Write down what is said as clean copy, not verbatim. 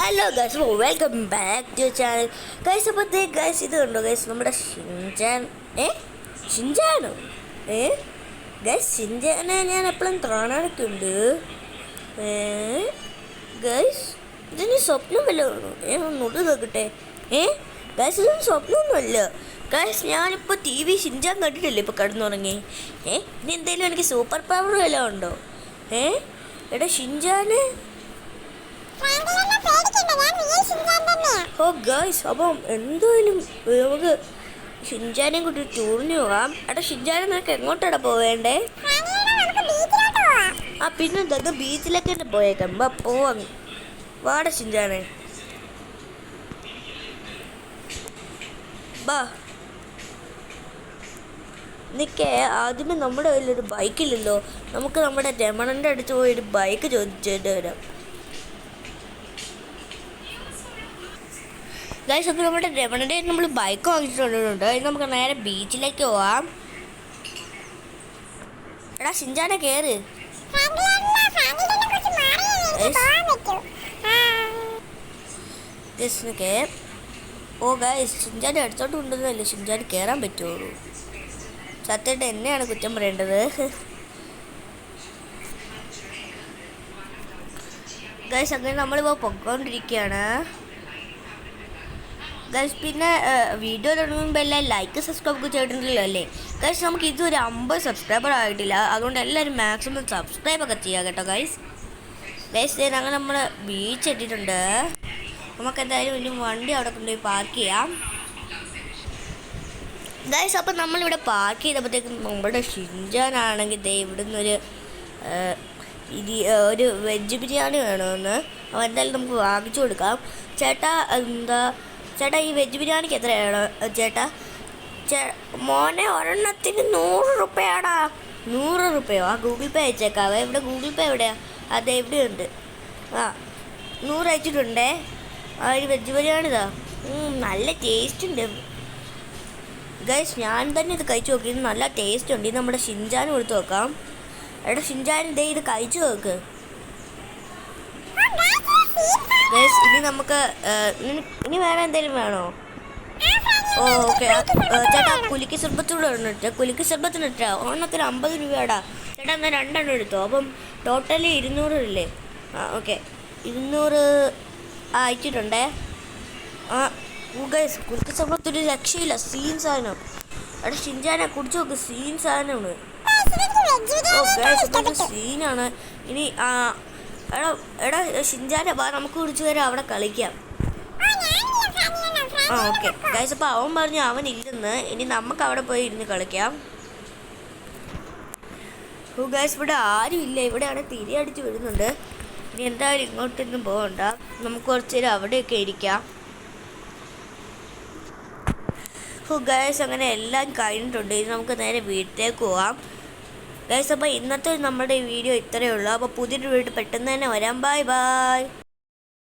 Hello guys, welcome back to channel guys. അപ്പോഴത്തേ guys ഇത് കണ്ടോ ഗൈസ്, നമ്മുടെ ഷിൻചാനോ ഗൈസ്, ഷിൻചാനെ ഞാൻ എപ്പോഴും കാണാനൊക്കെ ഉണ്ട്. ഗൈസ് ഇതിന് സ്വപ്നം വല്ലതാണോ? ഒന്നുകൂടി നോക്കട്ടെ. ഗൈസ് ഇതൊന്നും സ്വപ്നമൊന്നുമല്ല ഗൈസ്. ഞാനിപ്പോൾ ടി വി ഷിൻചാൻ കണ്ടിട്ടില്ലേ ഇപ്പോൾ കിടന്നുറങ്ങി. ഇനി എന്തെങ്കിലും എനിക്ക് സൂപ്പർ പവർ വല്ലതും ഉണ്ടോ? എടാ ഷിൻചാന്. ഓ ഗൈസ്, അപ്പം എന്തായാലും നമുക്ക് ഷിൻചാനെയും കൂട്ടി ടൂറിന് പോകാം. എടാ ഷിൻചാനെ നിനക്ക് എങ്ങോട്ടാണ് പോവേണ്ടേ? പിന്നെ എന്താ ബീച്ചിലേക്ക് തന്നെ പോയേക്കാം. പോവാം, വാട ഷിൻചാനെ ബാ. നിൽക്കേ, ആദ്യമേ നമ്മുടെ കയ്യിലൊരു ബൈക്കില്ലല്ലോ. നമുക്ക് നമ്മുടെ രമണൻ്റെ അടുത്ത് പോയി ഒരു ബൈക്ക് ചോദിച്ചിട്ട് വരാം. ഗൈസ് അപ്പോൾ നമ്മുടെ രമണൻ്റെ നമ്മൾ ബൈക്ക് വാങ്ങിച്ചിട്ടുണ്ട്. അതിന് നമുക്ക് നേരെ ബീച്ചിലേക്ക് പോവാം. എടാ ഷിൻചാനെ കയറ്. ഓ ഗൈസ്, ഷിൻചാൻ്റെ അടുത്തോട്ട് കൊണ്ടുവന്നല്ലേ ഷിൻചാന് കയറാൻ പറ്റുള്ളൂ. സത്യമായിട്ട് എന്നെയാണ് കുറ്റം പറയേണ്ടത്. ഗൈസ് അങ്ങനെ നമ്മളിപ്പോൾ പൊയ്ക്കൊണ്ടിരിക്കുകയാണ് ഗൈസ്. പിന്നെ വീഡിയോ തുടങ്ങുമ്പോൾ എല്ലാം ലൈക്ക് സബ്സ്ക്രൈബ് ഒക്കെ ചെയ്തിട്ടുണ്ടല്ലോ അല്ലേ ഗൈസ്. നമുക്ക് ഇതൊരു 50 സബ്സ്ക്രൈബർ ആയിട്ടില്ല. അതുകൊണ്ട് എല്ലാവരും മാക്സിമം സബ്സ്ക്രൈബൊക്കെ ചെയ്യുക കേട്ടോ ഗൈസ്. ഗൈസ് അങ്ങനെ നമ്മൾ ബീച്ച് എത്തിയിട്ടുണ്ട്. നമുക്ക് എന്തായാലും ഇനി വണ്ടി അവിടെ കൊണ്ടുപോയി പാർക്ക് ചെയ്യാം ഗൈസ്. അപ്പം നമ്മളിവിടെ പാർക്ക് ചെയ്തപ്പോഴത്തേക്കും നമ്മുടെ ഷിൻചാനാണെങ്കിൽ ഇവിടെ നിന്നൊരു ഒരു വെജ് ബിരിയാണി വേണമെന്ന്. അപ്പോൾ എന്തായാലും നമുക്ക് വാങ്ങിച്ചു കൊടുക്കാം. ചേട്ടാ ഈ വെജ് ബിരിയാണിക്ക് എത്രയാണ് ചേട്ടാ? മോനെ ഒരെണ്ണത്തിന് 100 രൂപയാടാ. 100 രൂപയോ? ഗൂഗിൾ പേ അയച്ചേക്കാവേ. ഇവിടെ ഗൂഗിൾ പേ എവിടെയാണ്? അതെ എവിടെയുണ്ട്. 100 അയച്ചിട്ടുണ്ടേ. ഒരു വെജ് ബിരിയാണി ഇതാ. നല്ല ടേസ്റ്റ് ഉണ്ട് ഗൈസ്. ഞാൻ തന്നെ ഇത് കഴിച്ചു നോക്കി. ഇത് നല്ല ടേസ്റ്റ് ഉണ്ട്. ഇത് നമ്മുടെ ഷിൻചാന് കൊടുത്ത് നോക്കാം. എടാ ഷിൻചാൻ ഇത് കഴിച്ചു നോക്ക് ഗൈസ്. ഇനി നമുക്ക് ഇനി വേറെ എന്തെങ്കിലും വേണോ? ഓക്കെ ചേട്ടാ, കുലുക്കി സർബത്തൂടെ ഇട്ടാ. കുലുക്കി സർബത്തിന് ഇട്ടാ ഒരെണ്ണത്തിന് 50 രൂപയാടാ. ചേട്ടാ എന്നാൽ 2 എണ്ണം എടുത്തോ. അപ്പം ടോട്ടലി 200 ഇല്ലേ? ഓക്കെ 200 അയച്ചിട്ടുണ്ടേ. ഗൈസ് കുലുക്കി സർബത്തൊരു രക്ഷയില്ല. സീൻ സാധനം. എടാ ഷിൻചാനെ കുടിച്ചു നോക്ക്. സീൻ സാധനമാണ്. സീനാണ്. ഇനി എടാ ഷിൻചാനെ വാ, നമുക്ക് കുടിച്ചു വരാം, അവിടെ കളിക്കാം. Okay guys. അപ്പോൾ അവൻ പറഞ്ഞു അവൻ ഇരുന്ന്. ഇനി നമുക്ക് അവിടെ പോയി ഇരുന്ന് കളിക്കാം. ഗൈസ് ഇവിടെ ആരും ഇല്ല. ഇവിടെയാണ് തിരി അടിച്ച് വരുന്നുണ്ട്. ഇനി എന്തായാലും ഇങ്ങോട്ടൊന്നും പോകണ്ട. നമുക്ക് കുറച്ച് നേരം അവിടെയൊക്കെ ഇരിക്കാം. ഗൈസ് അങ്ങനെ എല്ലാം കഴിഞ്ഞിട്ടുണ്ട്. ഇനി നമുക്ക് നേരെ വീട്ടിലേക്ക് പോവാം ഗൈസ്. അപ്പോൾ ഇന്നത്തെ നമ്മുടെ വീഡിയോ ഇത്രയേ ഉള്ളൂ. അപ്പോൾ പുതിയൊരു വീഡിയോ പെട്ടെന്ന് തന്നെ വരാം. Bye bye.